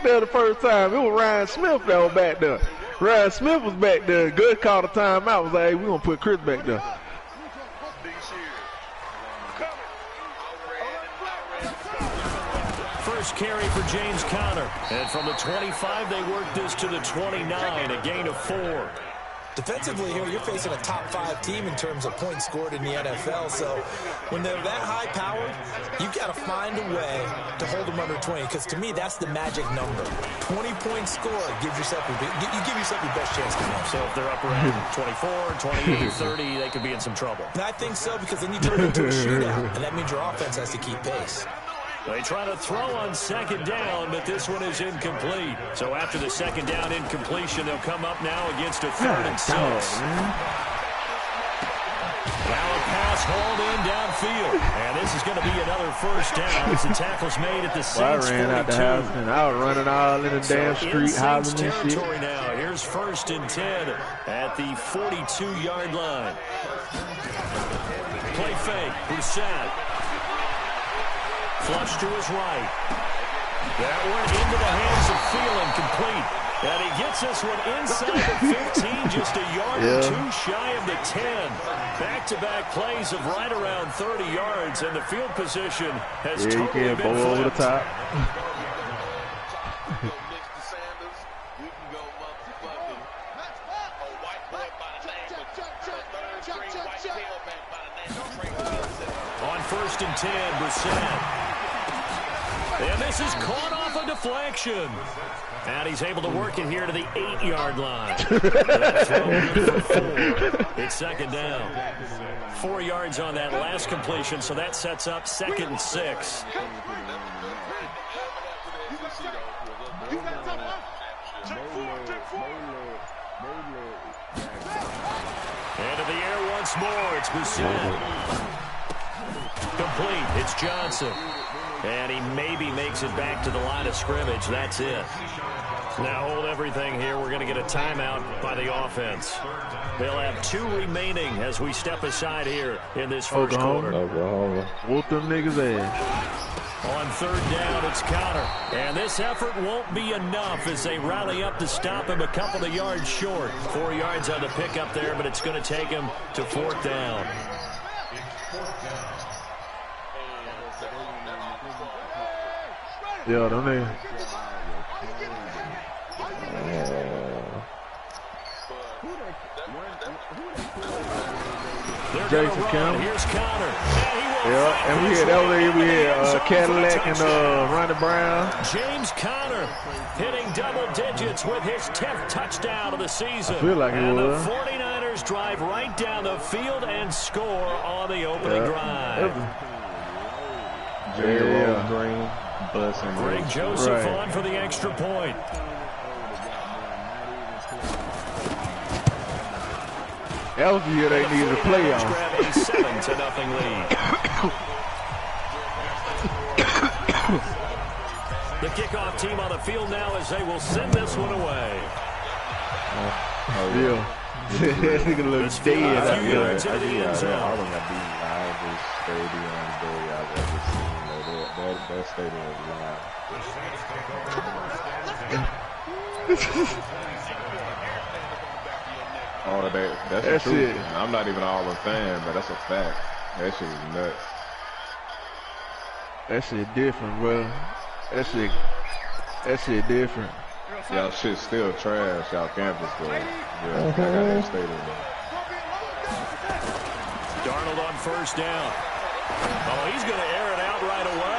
there the first time. It was Ryan Smith that was back there. Ryan Smith was back there. Good called a timeout. Was like, hey, we're going to put Chris back there. First carry for James Conner. And from the 25, they worked this to the 29, a gain of 4. Defensively here, you're facing a top-5 team in terms of points scored in the NFL. So when they're that high-powered, you've got to find a way to hold them under 20. Because to me, that's the magic number. 20-point score gives yourself you give yourself your best chance to win. So if they're up around 24, 28, 30, they could be in some trouble. And I think so, because then you turn it into a shootout, and that means your offense has to keep pace. They try to throw on second down, but this one is incomplete. So after the second down incompletion, they'll come up now against a 3rd and 6. Now a pass hauled in downfield. And this is going to be another first down as the tackle's made at the Saints 42. I ran out the house and I was running all in the damn street, hollering and shit. Now. Here's 1st and 10 at the 42-yard line. Play fake. Brissett. Flush to his right. That one into the hands of Thielen, complete. And he gets this one inside the 15, just a yard or 2 shy of the 10. Back-to-back plays of right around 30 yards, and the field position has totally been flipped. Over the top. On 1st and 10, Brissett. And this is caught off a deflection. And he's able to work it here to the 8-yard line. It's second down. 4 yards on that last completion, so that sets up 2nd and 6. Into the air once more. It's Brissett. Complete. It's Johnson. And he maybe makes it back to the line of scrimmage. That's it. Now hold everything here. We're going to get a timeout by the offense. They'll have 2 remaining as we step aside here in this first quarter. Whoop them niggas' ass. On 3rd down, it's Conner. And this effort won't be enough as they rally up to stop him a couple of yards short. 4 yards on the pickup there, but it's going to take him to 4th down. Yeah, don't they? Jason Campbell. Here's Conner. Yeah, and we had Cadillac and Ronnie Brown. James Conner hitting double digits with his 10th touchdown of the season. I feel like it was. The 49ers drive right down the field and score on the opening drive. Green. Greg Joseph on for the extra point. That was the year they needed to play on. Grab a 7-0 lead. The kickoff team on the field now as they will send this one away. Yeah. That nigga looks dead out there. That stadium is live. That's the truth. I'm not even all a fan, but that's a fact. That shit is nuts. That shit different, bro. That shit different. Y'all shit still trash, y'all campus, though. Yeah, I got that stadium. Darnold on 1st down. Oh, he's going to air it out right away.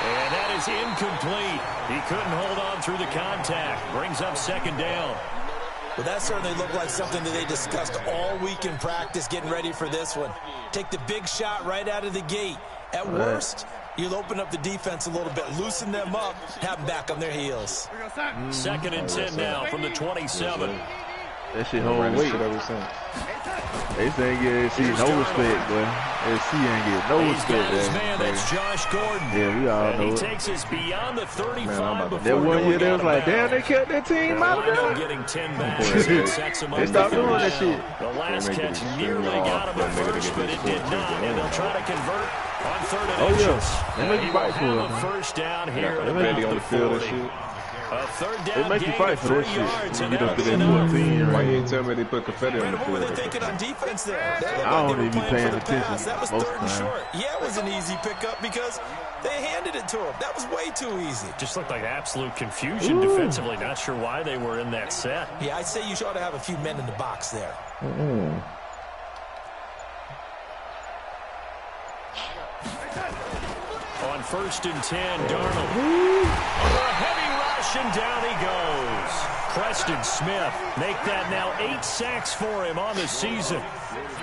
And that is incomplete. He couldn't hold on through the contact. Brings up 2nd down. Well, that certainly looked like something that they discussed all week in practice, getting ready for this one. Take the big shot right out of the gate. At worst, you'll open up the defense a little bit, loosen them up, have them back on their heels. 2nd and 10 now from the 27. That shit hold weight. They say ain't see no respect, boy. SC ain't get no respect. Man, that's Josh Gordon. Yeah, we all know he it. takes us beyond the 35 before that 1 year they was like, damn, they kept that team out of there. Getting 10 backs and sets him up. They stopped doing that shit. The last catch nearly got him at first, but it did not. And they'll try to convert On 3rd and Oh, inches. yeah. They make you fight for it, a man. first down here at They make you about on the the field and 40. shit. A 3rd They down make you gain fight of for 3 that shit. yards, You and get up that'll to be that enough. 14, Why right? you ain't tell me they put confetti on Brandon, the what were field? they thinking on defense there? They looked I like don't they were even be playing paying for the attention pass. That was most 3rd and of the time. short. Yeah, it was an easy pickup because they handed it to him. That was way too easy. Just looked like absolute confusion defensively. Not sure why they were in that set. Yeah, I'd say you ought to have a few men in the box there. On 1st and 10, Darnold. A heavy rush, and down he goes. Preston Smith make that now 8 sacks for him on the season.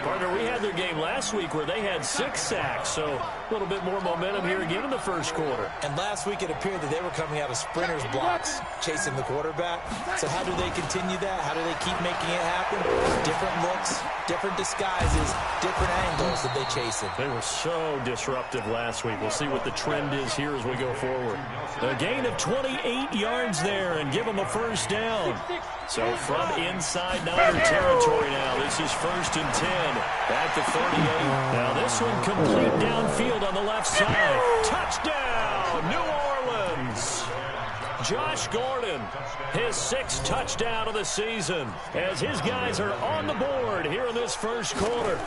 Partner, we had their game last week where they had 6 sacks, so a little bit more momentum here again in the first quarter. And last week it appeared that they were coming out of sprinters blocks, chasing the quarterback. So how do they continue that? How do they keep making it happen? Different looks, different disguises, different angles that they chase it. They were so disruptive last week. We'll see what the trend is here as we go forward. A gain of 28 yards there and give them a first down. So from inside Niner territory now, this is 1st and 10 at the 38. Now this one complete downfield on the left side. Touchdown, New Orleans. Josh Gordon, his 6th touchdown of the season, as his guys are on the board here in this first quarter.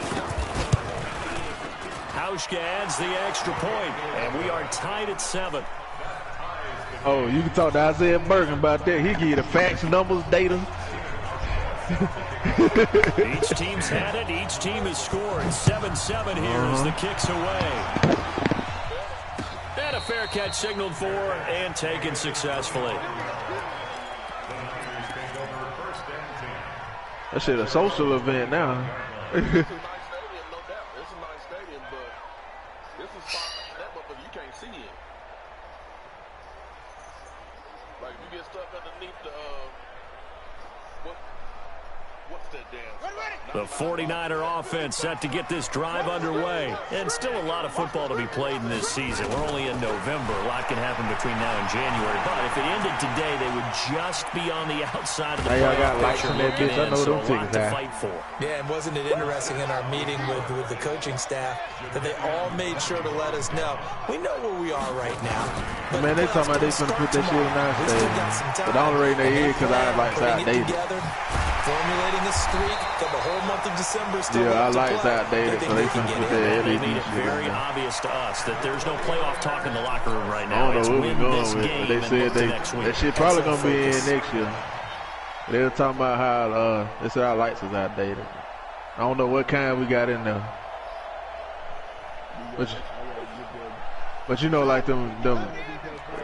Hauschka adds the extra point, and we are tied at 7. Oh, you can talk to Isaiah Bergen about that. He give you the facts, numbers, data. Each team's had it. Each team has scored. 7-7 here as the kick's away. And a fair catch signaled for and taken successfully. That shit a social event now. The 49er offense set to get this drive underway. And still a lot of football to be played in this season. We're only in November. A lot can happen between now and January. But if it ended today, they would just be on the outside of the playoff got lights picture in that bitch. I know so them a lot tickets, to fight for. Yeah, and wasn't it interesting in our meeting with the coaching staff that they all made sure to let us know, we know where we are right now. But man, they talking about they finna put that shit in our stadium. But the only reason they is because I like South David. Formulating a streak, got the whole month of December still. Yeah, I like South David, so they finna put that They LED made it shit very in there. obvious to us that there's no playoff talk in the locker room right I now. don't know what It's we're win going this with, game but they and said look to next week. that shit probably That's gonna our be in focus. next year. They were talking about how they said our lights is outdated. I don't know what kind we got in there. But you know, like them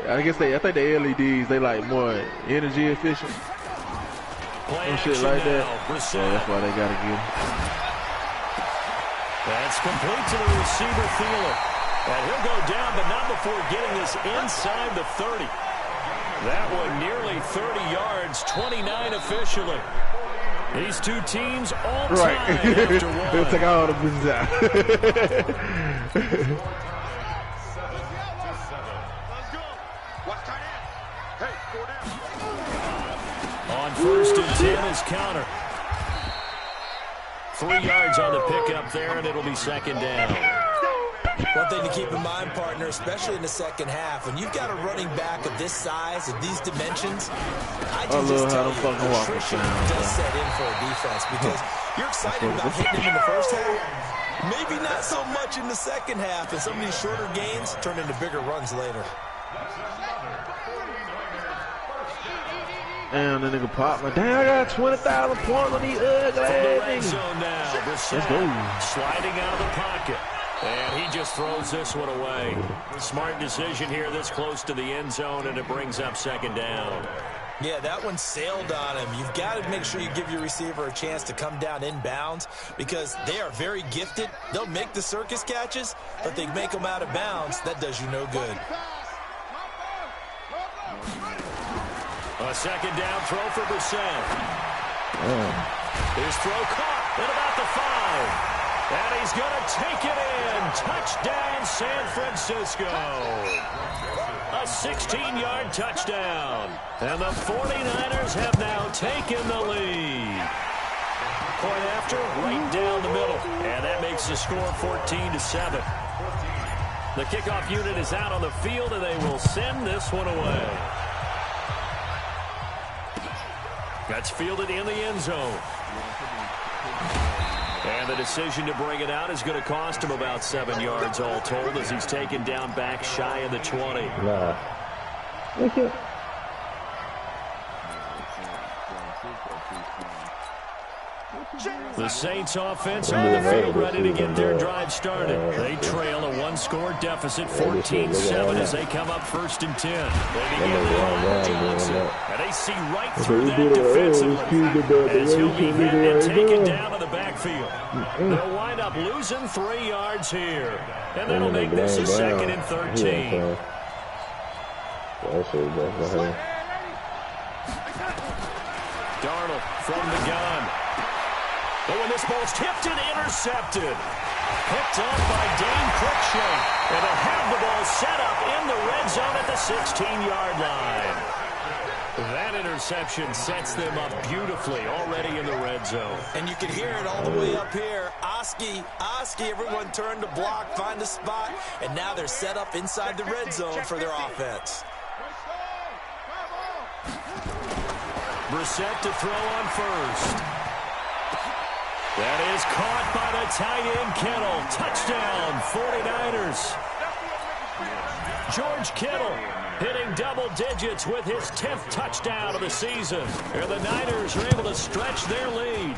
I think the LEDs, they like more energy efficient. Some shit like that. Yeah, that's why they gotta get it. That's complete to the receiver, Thielen. And he'll go down, but not before getting this inside the 30. That one nearly 30 yards, 29 officially. These two teams all tied after one. They'll take all the business out. On 1st and 10 is counter. 3 yards on the pickup there, and it'll be 2nd down. One thing to keep in mind, partner, especially in the second half, when you've got a running back of this size, of these dimensions, I can just tell you, attrition does set in for a defense because you're excited about hitting him in the first half, maybe not so much in the second half, and some of these shorter gains turn into bigger runs later. Damn, the nigga popped me. Damn, I got 20,000 points on these ugly ass niggas. Let's go. Sliding out of the pocket. And he just throws this one away. Smart decision here this close to the end zone, and it brings up 2nd down. Yeah, that one sailed on him. You've got to make sure you give your receiver a chance to come down inbounds because they are very gifted. They'll make the circus catches, but they make them out of bounds. That does you no good. A 2nd down throw for Brissett. His throw caught at about the 5. And he's going to take it in. Touchdown, San Francisco. A 16-yard touchdown. And the 49ers have now taken the lead. Point after, right down the middle. And that makes the score 14-7. The kickoff unit is out on the field, and they will send this one away. That's fielded in the end zone. And the decision to bring it out is going to cost him about 7 yards all told as he's taken down back shy of the 20. Thank you. The Saints offense on the field ready to get their drive started. They trail a one-score deficit, 14-7 as they come up 1st and 10. They begin with Johnson, and they see right through that defensively as he'll be hit and taken down to the backfield. They'll wind up losing 3 yards here, and that'll make this a 2nd and 13. Darnold from the gun. But when this ball's tipped and intercepted, picked up by Dane Cruikshank, and they'll have the ball set up in the red zone at the 16-yard line. That interception sets them up beautifully already in the red zone. And you can hear it all the way up here. Oski, everyone turned to block, find a spot, and now they're set up inside the red zone for their offense. Brissett to throw on first. That is caught by the tight end Kittle. Touchdown, 49ers. George Kittle hitting double digits with his 10th touchdown of the season. And the Niners are able to stretch their lead.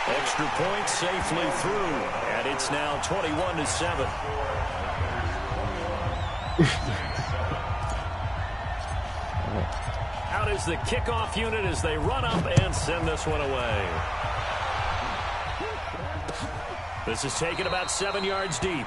Extra point safely through, and it's now 21-7. Out is the kickoff unit as they run up and send this one away. This is taken about 7 yards deep.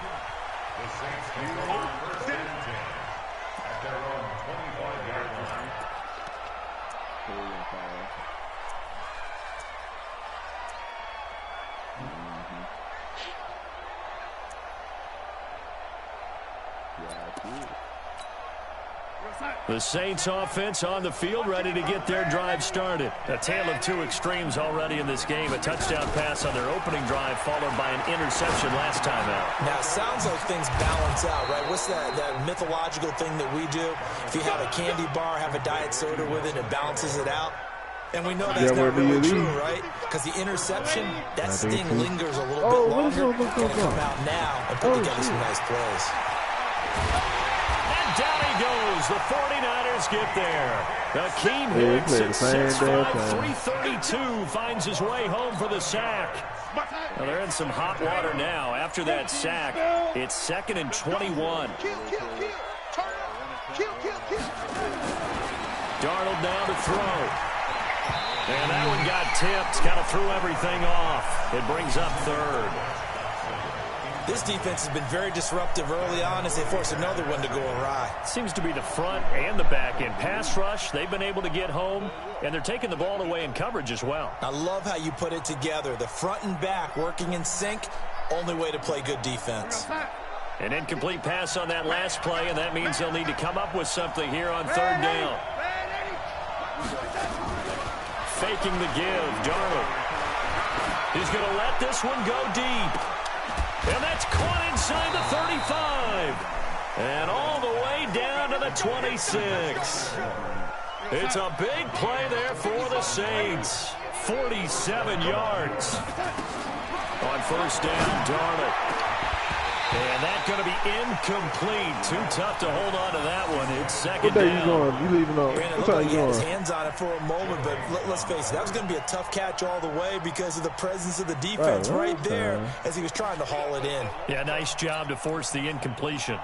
The Saints offense on the field ready to get their drive started. A tale of two extremes already in this game. A touchdown pass on their opening drive followed by an interception last time out. Now, it sounds like things balance out, right? What's that mythological thing that we do? If you have a candy bar, have a diet soda with it, it balances it out. And we know that's not really true, right? Because the interception, that sting lingers a little bit longer. Going to come out now and put together some nice plays. And down he goes. The 49ers get there. Akeem Hicks at 6'5", 332 finds his way home for the sack. Well, they're in some hot water now. After that sack, it's 2nd and 21. Darnold now to throw. And that one got tipped, kind of threw everything off. It brings up 3rd. This defense has been very disruptive early on as they force another one to go awry. Seems to be the front and the back end. Pass rush, they've been able to get home, and they're taking the ball away in coverage as well. I love how you put it together. The front and back working in sync, only way to play good defense. An incomplete pass on that last play, and that means they'll need to come up with something here on 3rd down. Faking the give, Darnold. He's going to let this one go deep. And that's caught inside the 35. And all the way down to the 26. It's a big play there for the Saints. 47 yards. On 1st down, Darnold. And that's going to be incomplete. Too tough to hold on to that one. It's 2nd down. You going? You leaving on? Brandon, What looked time like you he had his going? hands on it for a moment, but let's face it, that was going to be a tough catch all the way because of the presence of the defense right there as he was trying to haul it in. Yeah, nice job to force the incompletion.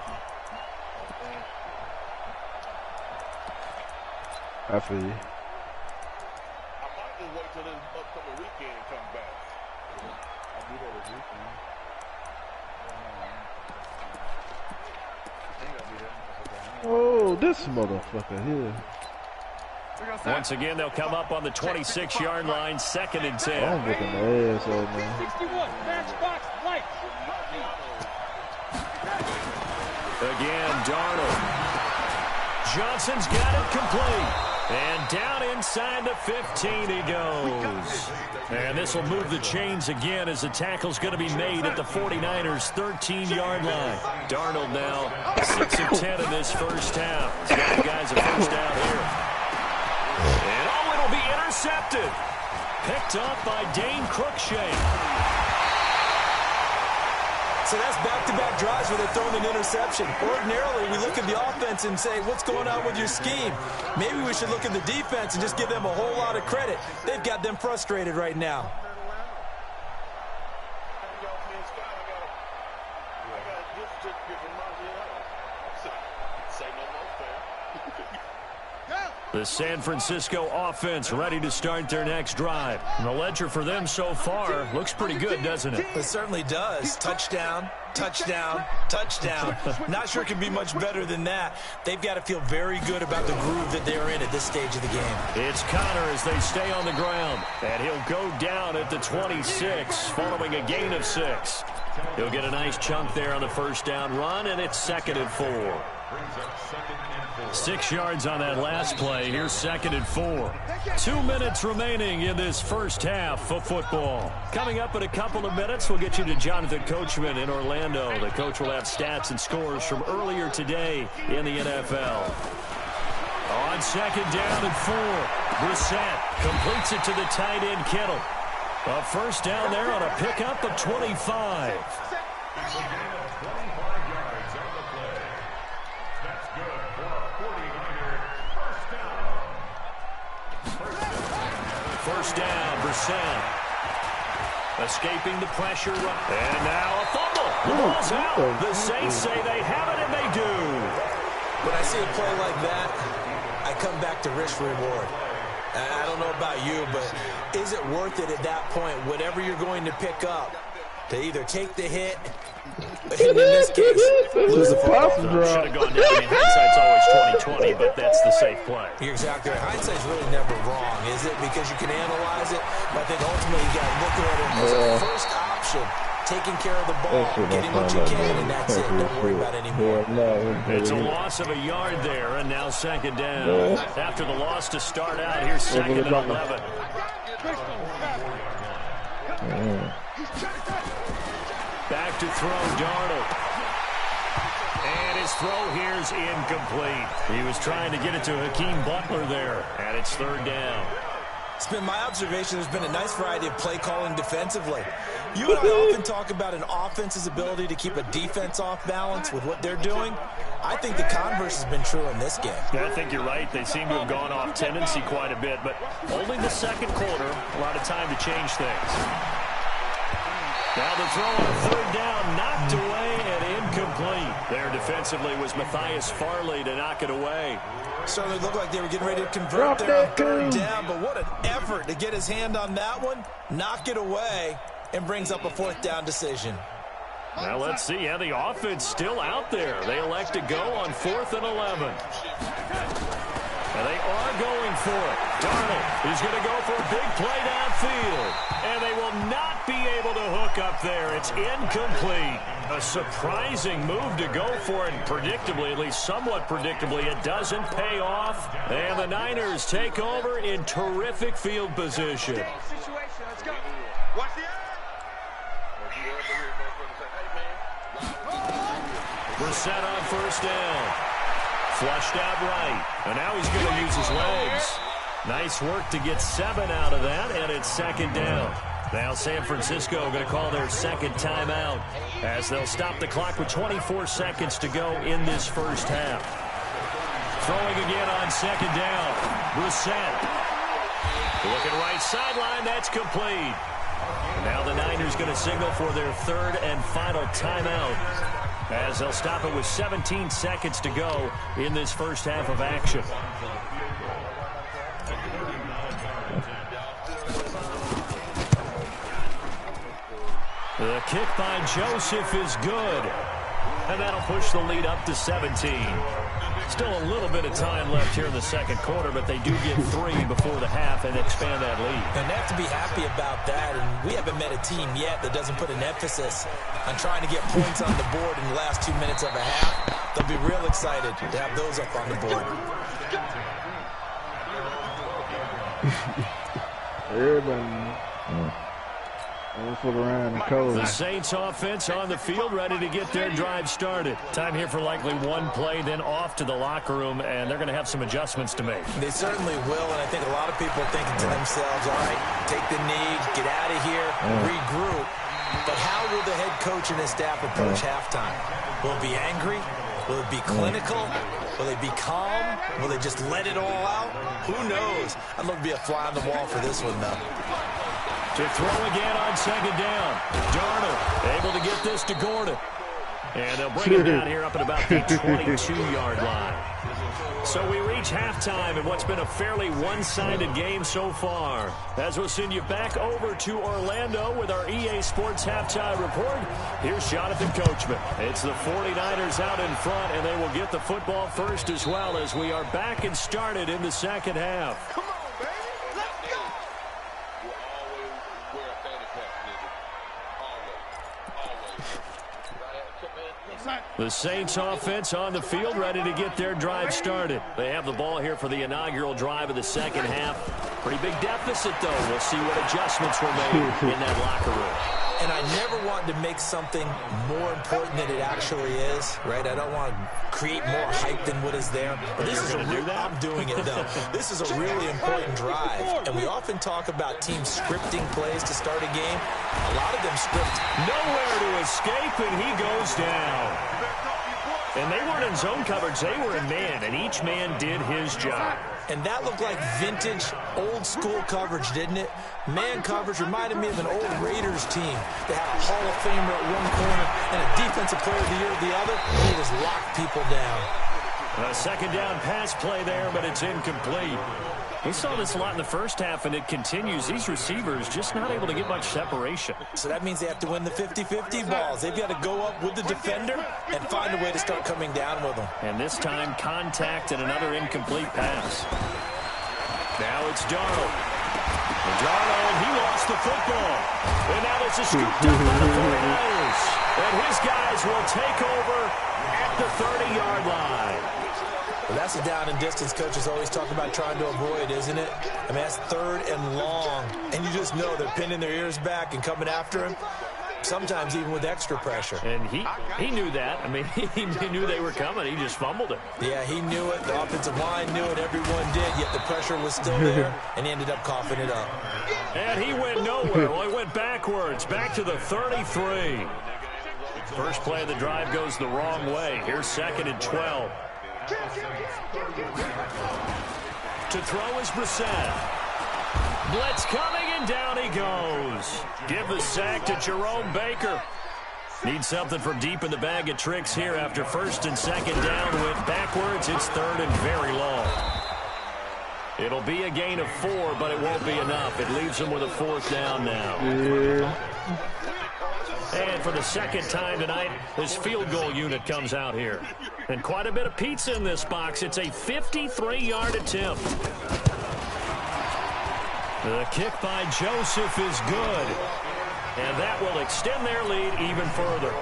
I feel you. Oh, this motherfucker here. Once again, they'll come up on the 26-yard line, 2nd and 10. I'm whipping the ass old man. 61, matchbox, light. Again, Darnold. Johnson's got it complete. And down inside the 15 he goes. And this will move the chains again as the tackle's going to be made at the 49ers' 13-yard line. Darnold now 6 of 10 in this first half. He's got the guys a first down here. And it'll be intercepted. Picked up by Dane Cruikshank. So that's back-to-back drives where they're throwing an interception. Ordinarily, we look at the offense and say, what's going on with your scheme? Maybe we should look at the defense and just give them a whole lot of credit. They've got them frustrated right now. The San Francisco offense ready to start their next drive. And the ledger for them so far looks pretty good, doesn't it? It certainly does. Touchdown, touchdown, touchdown. Not sure it can be much better than that. They've got to feel very good about the groove that they're in at this stage of the game. It's Connor as they stay on the ground. And he'll go down at the 26 following a gain of 6. He'll get a nice chunk there on the first down run, and it's 2nd and 4. 6 yards on that last play. Here's 2nd and 4. 2 minutes remaining in this first half of football. Coming up in a couple of minutes, we'll get you to Jonathan Coachman in Orlando. The coach will have stats and scores from earlier today in the NFL. On 2nd down and 4, Brissett completes it to the tight end Kittle. A first down there on a pickup of 25. First down, Brissett. Escaping the pressure. And now a fumble. The ball's out. The Saints say they have it, and they do. When I see a play like that, I come back to risk reward. I don't know about you, but is it worth it at that point, whatever you're going to pick up, to either take the hit, in this case, lose the football? Should have gone down. I mean, hindsight's always 20/20, but that's the safe play. You're exactly right. Hindsight's really never wrong, is it? Because you can analyze it, but I think ultimately you got to look at it as a first option. Taking care of the ball, getting what you can, and that's it. Don't worry about any more. It's a loss of a yard there, and now 2nd down. After the loss to start out, here's 2nd and 11. Back to throw, Darnold. And his throw here's incomplete. He was trying to get it to Hakeem Butler there, and it's 3rd down. It's been my observation there's been a nice variety of play calling defensively. You and I often talk about an offense's ability to keep a defense off balance with what they're doing. I think the converse has been true in this game. Yeah, I think you're right. They seem to have gone off tendency quite a bit, but only the 2nd quarter, a lot of time to change things. Now the throw on 3rd down, knocked away and incomplete. There defensively was Matthias Farley to knock it away. Certainly looked like they were getting ready to convert there on 3rd down, but what an effort to get his hand on that one, knock it away, and brings up a 4th down decision. Now let's see. Yeah, the offense still out there. They elect to go on 4th and 11. And they are going for it. Darnold is going to go for a big play downfield. And they will not be able to hook up there. It's incomplete. A surprising move to go for it. And predictably, at least somewhat predictably, it doesn't pay off. And the Niners take over in terrific field position. Brissett on 1st down. Flushed out right. And now he's going to use his legs. Nice work to get 7 out of that, and it's 2nd down. Now San Francisco going to call their 2nd timeout as they'll stop the clock with 24 seconds to go in this first half. Throwing again on 2nd down. Brissett. Looking right sideline, that's complete. And now the Niners going to signal for their 3rd and final timeout, as they'll stop it with 17 seconds to go in this first half of action. The kick by Joseph is good, and that'll push the lead up to 17. Still a little bit of time left here in the 2nd quarter, but they do get 3 before the half and expand that lead. And they have to be happy about that, and we haven't met a team yet that doesn't put an emphasis on trying to get points on the board in the last 2 minutes of a half. They'll be real excited to have those up on the board. Everybody. Don't fuck around and cold. The Saints offense on the field, ready to get their drive started. Time here for likely one play, then off to the locker room, and they're going to have some adjustments to make. They certainly will, and I think a lot of people are thinking to themselves, all right, take the knee, get out of here, regroup. But how will the head coach and his staff approach halftime? Will it be angry? Will it be clinical? Will they be calm? Will they just let it all out? Who knows? I'd love to be a fly on the wall for this one, though. To throw again on second down. Darnold able to get this to Gordon. And they'll bring him down here up at about the 22-yard line. So we reach halftime in what's been a fairly one-sided game so far. As we'll send you back over to Orlando with our EA Sports Halftime Report, here's Jonathan Coachman. It's the 49ers out in front, and they will get the football first as well as we are back and started in the second half. Come on, baby. Let's go. The Saints offense on the field ready to get their drive started. They have the ball here for the inaugural drive of the second half. Pretty big deficit, though. We'll see what adjustments were made in that locker room. And I never want to make something more important than it actually is, right? I don't want to create more hype than what is there. But this is I'm doing it, though. This is a really important drive. And we often talk about teams scripting plays to start a game. A lot of them script. Nowhere to escape, and he goes down. And they weren't in zone coverage. They were in man, and each man did his job. And that looked like vintage, old-school coverage, didn't it? Man coverage reminded me of an old Raiders team. They had a Hall of Famer at one corner and a Defensive Player of the Year at the other, and they just locked people down. A second down pass play there, but it's incomplete. We saw this a lot in the first half, and it continues. These receivers just not able to get much separation. So that means they have to win the 50-50 balls. They've got to go up with the defender and find a way to start coming down with them. And this time, contact and another incomplete pass. Now it's Darnold. And Darnold, he lost the football. And now this is scooped up by the 49ers. And his guys will take over at the 30-yard line. Well, that's a down and distance coaches always talk about trying to avoid, isn't it? I mean, that's third and long. And you just know they're pinning their ears back and coming after him, sometimes even with extra pressure. And he knew that. I mean, he knew they were coming. He just fumbled it. Yeah, he knew it. The offensive line knew it. Everyone did, yet the pressure was still there, and he ended up coughing it up. And he went nowhere. Well, he went backwards, back to the 33. First play of the drive goes the wrong way. Here's 2nd and 12. To throw is Brissett. Blitz coming, and down he goes. Give the sack to Jerome Baker. Needs something from deep in the bag of tricks here after 1st and 2nd down. Went backwards. It's 3rd and very long. It'll be a gain of 4, but it won't be enough. It leaves him with a 4th down now. And for the second time tonight, his field goal unit comes out here. And quite a bit of pizza in this box. It's a 53-yard attempt. The kick by Joseph is good. And that will extend their lead even further.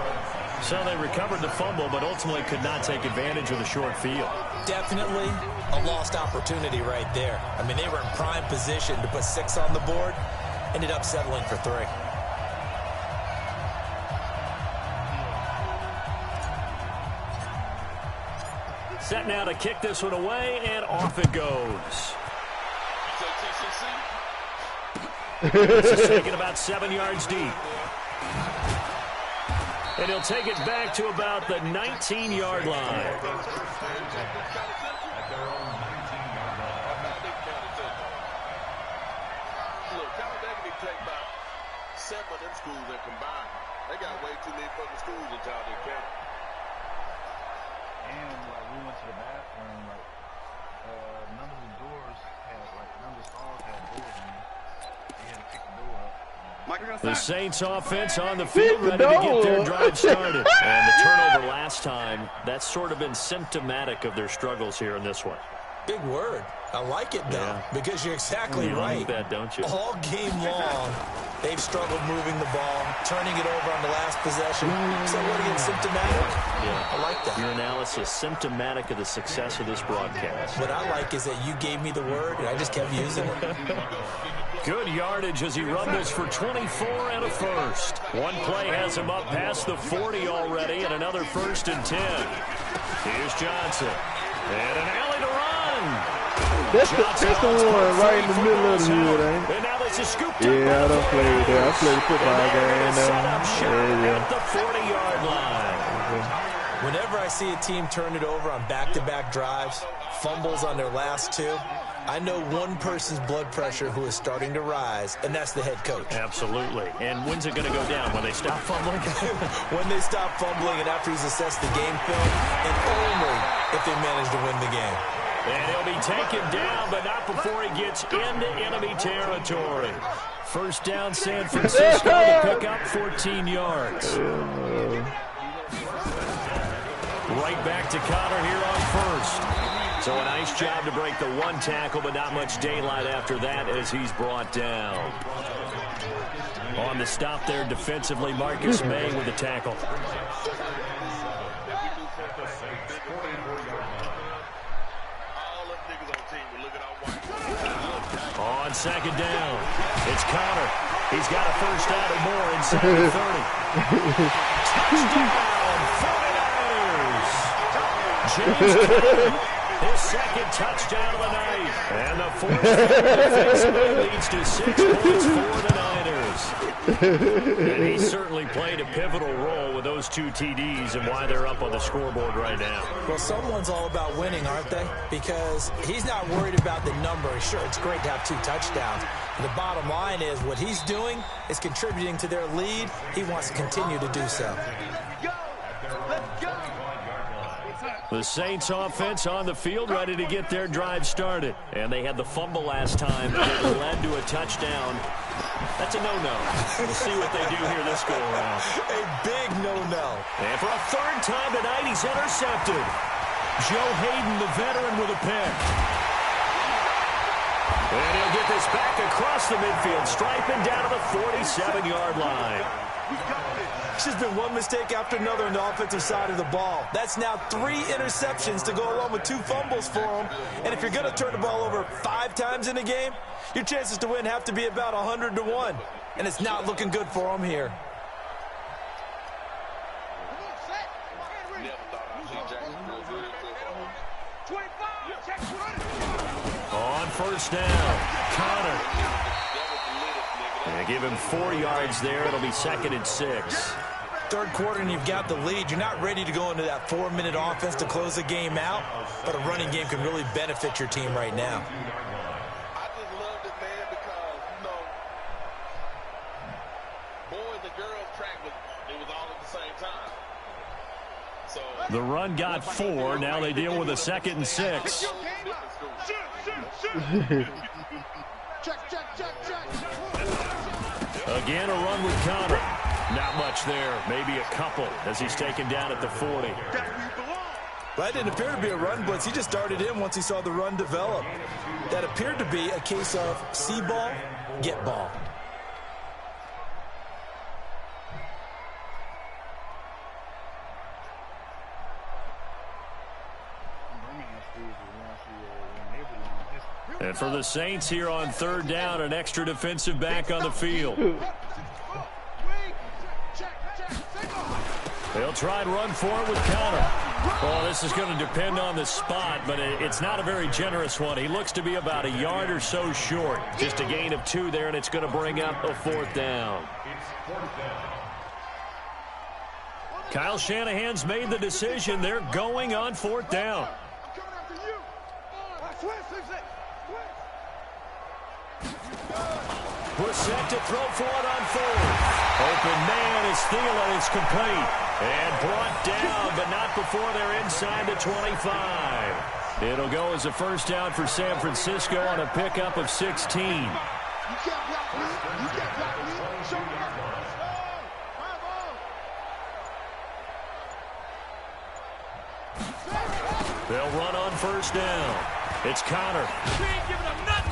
So they recovered the fumble, but ultimately could not take advantage of the short field. Definitely a lost opportunity right there. I mean, they were in prime position to put 6 on the board. Ended up settling for 3. Set now to kick this one away, and off it goes. This is taken about 7 yards deep. And he'll take it back to about the 19-yard line. Look, Talladega can take about 7 of them schools that combine. They got way too many fucking schools in Talladega County. And like we went to the bathroom, like none of the doors had none of the stalls had doors in them. They had to pick the door up. The Saints offense on the field ready to get their drive started. And the turnover last time, that's sort of been symptomatic of their struggles here in this one. Big word. I like it, though, because you're exactly right. Like that, don't you? All game long, they've struggled moving the ball, turning it over on the last possession. So what again, symptomatic? Yeah. I like that. Your analysis, symptomatic of the success of this broadcast. What I like is that you gave me the word, and I just kept using it. Good yardage as he rumbles for 24 and a first. One play has him up past the 40 already, and another 1st and 10. Here's Johnson. And an alley to run. That's the one right in the middle of the hood, ain't it? And now this is scooped Yeah, I don't play with that. I played football game. Set up shot at the 40-yard line. Whenever I see a team turn it over on back-to-back drives, fumbles on their last 2, I know one person's blood pressure who is starting to rise, and that's the head coach. Absolutely. And when's it going to go down? When they stop fumbling? When they stop fumbling and after he's assessed the game film, and only if they manage to win the game. And he'll be taken down, but not before he gets into enemy territory. First down, San Francisco to pick up 14 yards. Right back to Connor here on first. So a nice job to break the 1 tackle, but not much daylight after that as he's brought down. On the stop there defensively, Marcus May with the tackle. On second down, it's Connor. He's got a first down and more inside the 30. Touchdown, 49ers. James Conner, his second touchdown of the night. And the fourth leads to 6 points for the Niners. And he certainly played a pivotal role with those 2 TDs and why they're up on the scoreboard right now. Well, someone's all about winning, aren't they? Because he's not worried about the number. Sure, it's great to have 2 touchdowns. The bottom line is what he's doing is contributing to their lead. He wants to continue to do so. The Saints offense on the field ready to get their drive started. And they had the fumble last time that led to a touchdown. That's a no-no. We'll see what they do here this go-around. A big no-no. And for a 3rd time tonight, he's intercepted. Joe Hayden, the veteran, with a pick. And he'll get this back across the midfield, striping down to the 47-yard line. It's just been one mistake after another on the offensive side of the ball. That's now 3 interceptions to go along with 2 fumbles for him. And if you're going to turn the ball over 5 times in a game, your chances to win have to be about 100 to 1. And it's not looking good for him here. On first down, Connor. They give him 4 yards there. It'll be 2nd and 6. 3rd quarter and you've got the lead. You're not ready to go into that 4-minute offense to close the game out, but a running game can really benefit your team right now. I just loved it, man, because, boys and girls track it was all at the same time. So the run got 4. Now they deal with a 2nd and 6. Again, a run with Connor. Not much there. Maybe a couple as he's taken down at the 40. That didn't appear to be a run blitz. He just darted in once he saw the run develop. That appeared to be a case of see ball, get ball. And for the Saints here on 3rd down, an extra defensive back on the field. They'll try and run for it with Connor. Oh, this is going to depend on the spot, but it's not a very generous one. He looks to be about a yard or so short. Just a gain of 2 there, and it's going to bring up a 4th down. Kyle Shanahan's made the decision. They're going on 4th down. Brissett to throw for it on 4th. Open man as Thielen is complete. And brought down, but not before they're inside the 25. It'll go as a first down for San Francisco on a pickup of 16. They'll run on first down. It's Connor.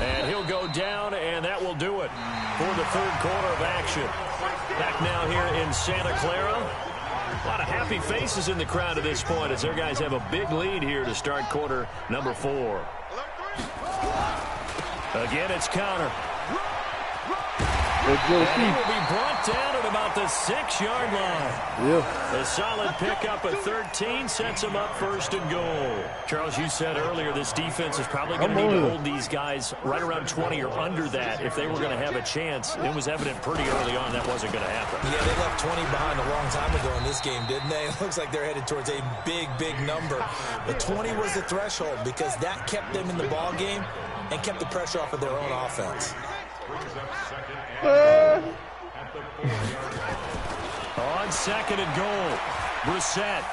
And he'll go down, and that will do it for the third quarter of action. Back now here in Santa Clara. A lot of happy faces in the crowd at this point as their guys have a big lead here to start quarter number 4. Again, it's Connor. And he will be brought down at about the 6-yard line. Yeah. A solid pickup at 13 sets him up first and goal. Charles, you said earlier this defense is probably going to need to hold these guys right around 20 or under that if they were going to have a chance. It was evident pretty early on that wasn't going to happen. Yeah, they left 20 behind a long time ago in this game, didn't they? It looks like they're headed towards a big, big number. But 20 was the threshold because that kept them in the ball game and kept the pressure off of their own offense. On second and goal, Brissett.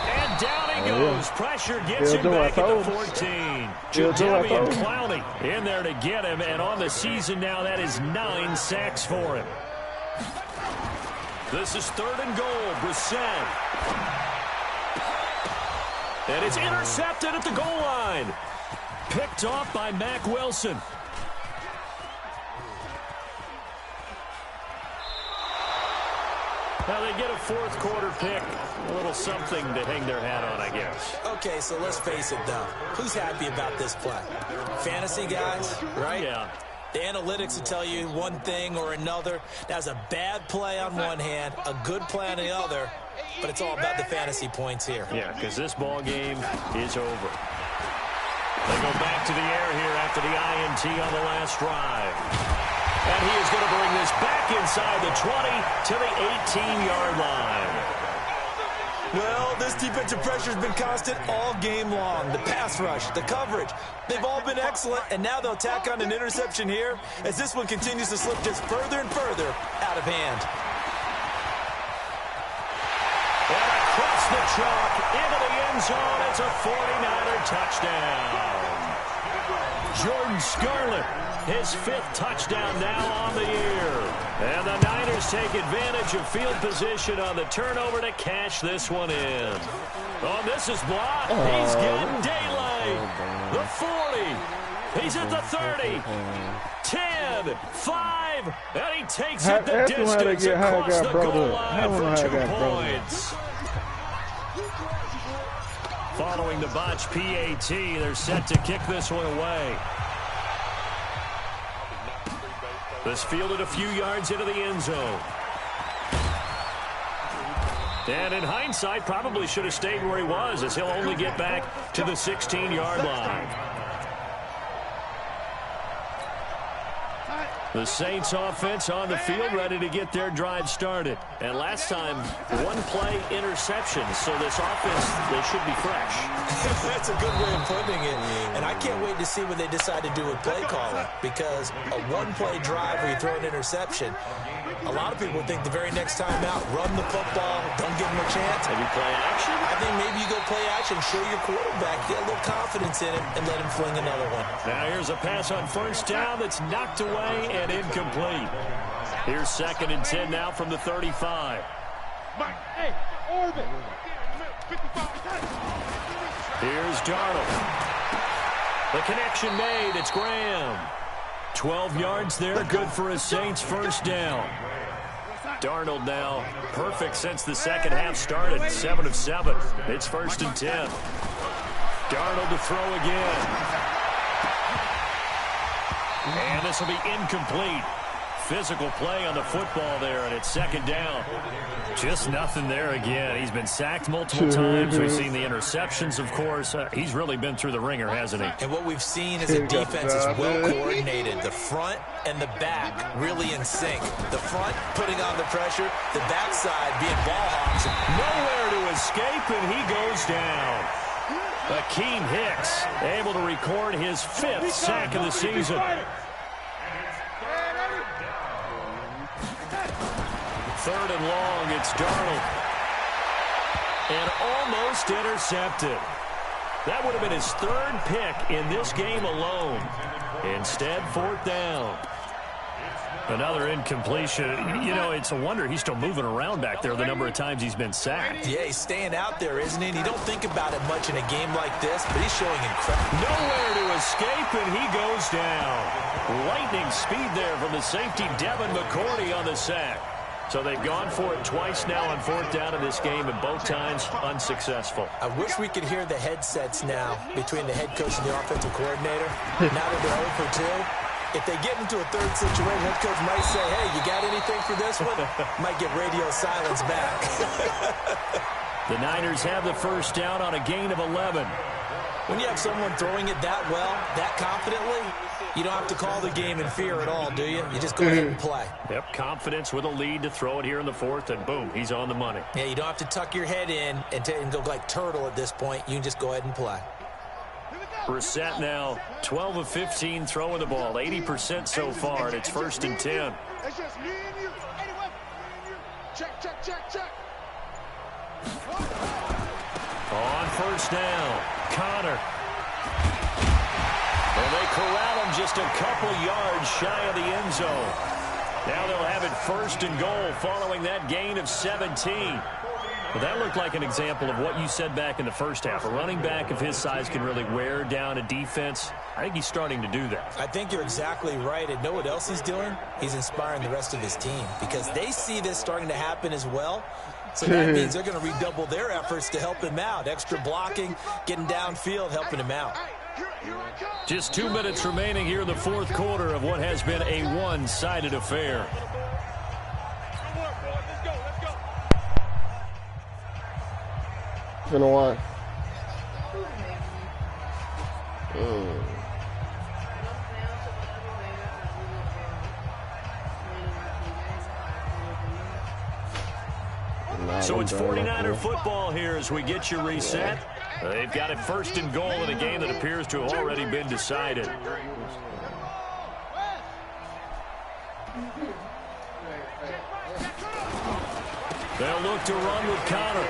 And down he goes. Pressure gets him back at the 14. Jadeveon and Clowney in there to get him. And on the season now, that is 9 sacks for him. This is third and goal, Brissett. And it's intercepted at the goal line. Picked off by Mack Wilson. Now they get a fourth quarter pick. A little something to hang their hat on, I guess. Okay, so let's face it, though. Who's happy about this play? Fantasy guys, right? Yeah. The analytics will tell you one thing or another. That's a bad play on one hand, a good play on the other, but it's all about the fantasy points here. Yeah, because this ball game is over. They go back to the air here after the INT on the last drive. And he is going to bring this back inside the 20 to the 18-yard line. Well, this defensive pressure has been constant all game long. The pass rush, the coverage, they've all been excellent, and now they'll tack on an interception here as this one continues to slip just further and further out of hand. And across the chalk into the end zone, it's a 49er touchdown. Jordan Scarlett, his 5th touchdown now on the year. And the Niners take advantage of field position on the turnover to cash this one in. Oh, this is blocked. He's getting daylight. The 40. He's at the 30. 10, 5, and he takes it the distance across the goal line for 2 points. Following the botch PAT, they're set to kick this one away. This fielded a few yards into the end zone. And in hindsight, probably should have stayed where he was, as he'll only get back to the 16-yard line. The Saints offense on the field, ready to get their drive started. And last time, 1-play interception, so this offense, they should be fresh. That's a good way of putting it. And I can't wait to see what they decide to do with play calling, because a 1-play drive where you throw an interception, a lot of people think the very next time out, run the football, don't give them a chance. Maybe play action? I think maybe you go play action, show your quarterback, get a little confidence in him, and let him fling another one. Now here's a pass on first down that's knocked away and incomplete. Here's 2nd and 10 now from the 35. Hey, Orbit. Here's Darnold. The connection made. It's Graham. 12 yards there, good for a Saints first down. Darnold now perfect since the second half started. 7 of 7. It's 1st and 10. Darnold to throw again. And this will be incomplete. Physical play on the football there, and it's 2nd down. Just nothing there again. He's been sacked multiple times. We've seen the interceptions, of course. He's really been through the ringer, hasn't he? And what we've seen is a defense is well coordinated. The front and the back really in sync. The front putting on the pressure, the backside being ball hawks. Nowhere to escape, and he goes down. Akeem Hicks able to record his 5th sack of the season. 3rd and long, it's Darnold. And almost intercepted. That would have been his 3rd pick in this game alone. Instead, 4th down. Another incompletion. You know, it's a wonder he's still moving around back there the number of times he's been sacked. Yeah, he's staying out there, isn't he? And you don't think about it much in a game like this, but he's showing incredible. Nowhere to escape, and he goes down. Lightning speed there from the safety, Devin McCourty, on the sack. So they've gone for it twice now on 4th down in this game, and both times unsuccessful. I wish we could hear the headsets now between the head coach and the offensive coordinator. Now that they're 0 for 2, if they get into a third situation, head coach might say, hey, you got anything for this one? Might get radio silence back. The Niners have the first down on a gain of 11. When you have someone throwing it that well, that confidently, you don't have to call the game in fear at all, do you? You just go ahead and play. Yep, confidence with a lead to throw it here in the 4th, and boom, he's on the money. Yeah, you don't have to tuck your head in and go like turtle at this point. You can just go ahead and play. Brissett now 12 of 15 throwing the ball, 80% so far, and it's 1st and 10. It's just me and you. Anyway, check, check, check, check. On 1st down, Connor. And they corral him just a couple yards shy of the end zone. Now they'll have it 1st and goal following that gain of 17. Well, that looked like an example of what you said back in the first half. A running back of his size can really wear down a defense. I think he's starting to do that. I think you're exactly right. And know what else he's doing? He's inspiring the rest of his team because they see this starting to happen as well. So that means they're going to redouble their efforts to help him out. Extra blocking, getting downfield, helping him out. Just 2 minutes remaining here in the 4th quarter of what has been a one-sided affair. Been a while. So it's 49er football here as we get you reset. They've got it 1st and goal in a game that appears to have already been decided. They'll look to run with Connor.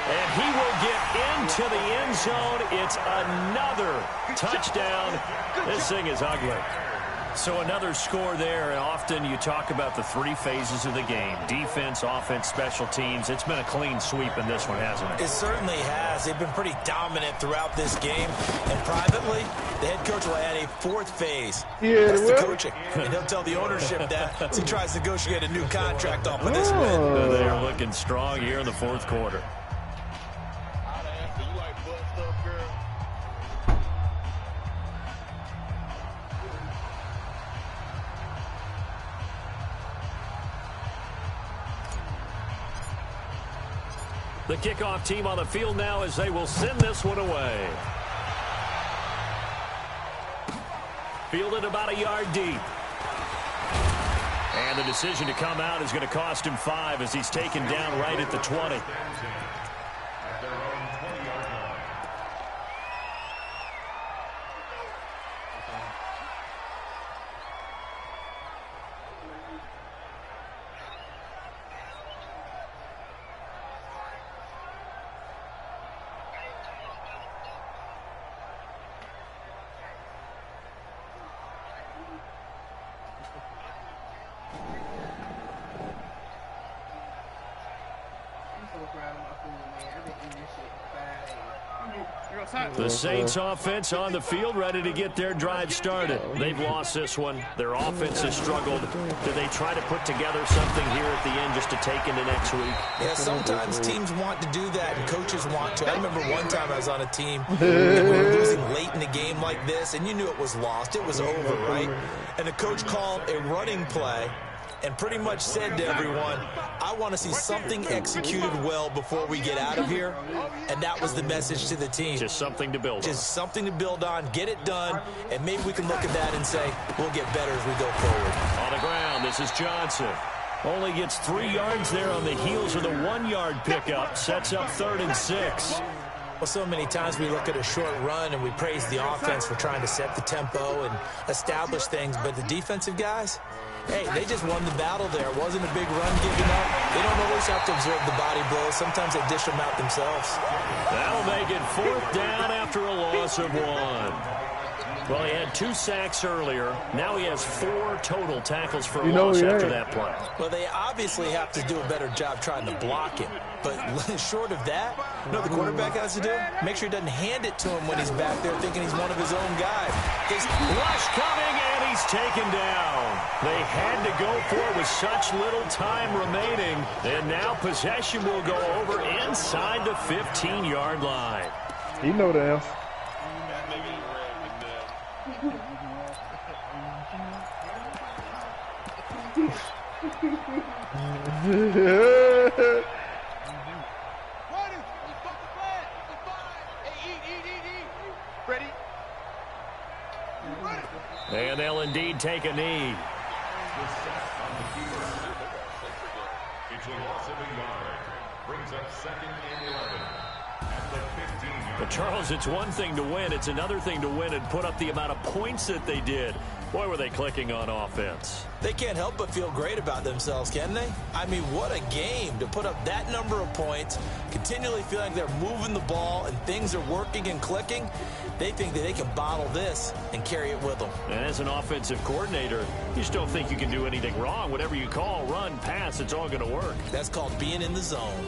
And he will get into the end zone. It's another touchdown. This thing is ugly. So another score there, and often you talk about the 3 phases of the game. Defense, offense, special teams. It's been a clean sweep in this one, hasn't it? It certainly has. They've been pretty dominant throughout this game. And privately, the head coach will add a 4th phase. Yeah, that's the coaching. And he'll tell the ownership that as he tries to negotiate a new contract off of this win. They're looking strong here in the 4th quarter. The kickoff team on the field now as they will send this one away. Fielded about a yard deep. And the decision to come out is going to cost him 5 as he's taken down right at the 20. The Saints offense on the field, ready to get their drive started. They've lost this one. Their offense has struggled. Do they try to put together something here at the end just to take into next week? Yeah, sometimes teams want to do that and coaches want to. I remember one time I was on a team and we were losing late in the game like this, and you knew it was lost. It was over, right? And the coach called a running play and pretty much said to everyone, I want to see something executed well before we get out of here. And that was the message to the team. Just something to build on. Just something to build on, get it done, and maybe we can look at that and say, we'll get better as we go forward. On the ground, this is Johnson. Only gets 3 yards there on the heels of the 1-yard pickup. Sets up 3rd and 6. Well, so many times we look at a short run and we praise the offense for trying to set the tempo and establish things, but the defensive guys, hey, they just won the battle there. It wasn't a big run given up. They don't always have to absorb the body blows. Sometimes they dish them out themselves. That'll make it 4th down after a loss of 1. Well, he had 2 sacks earlier. Now he has 4 total tackles for a loss after that play. Well, they obviously have to do a better job trying to block him. But short of that, you know what the quarterback has to do? Make sure he doesn't hand it to him when he's back there thinking he's one of his own guys. His rush coming, and he's taken down. They had to go for it with such little time remaining. And now possession will go over inside the 15-yard line. You know the answer. And they'll indeed take a knee. But Charles, it's one thing to win. It's another thing to win and put up the amount of points that they did. Boy, were they clicking on offense. They can't help but feel great about themselves, can they? I mean, what a game to put up that number of points, continually feeling they're moving the ball and things are working and clicking. They think that they can bottle this and carry it with them. And as an offensive coordinator, you just don't think you can do anything wrong. Whatever you call, run, pass, it's all going to work. That's called being in the zone.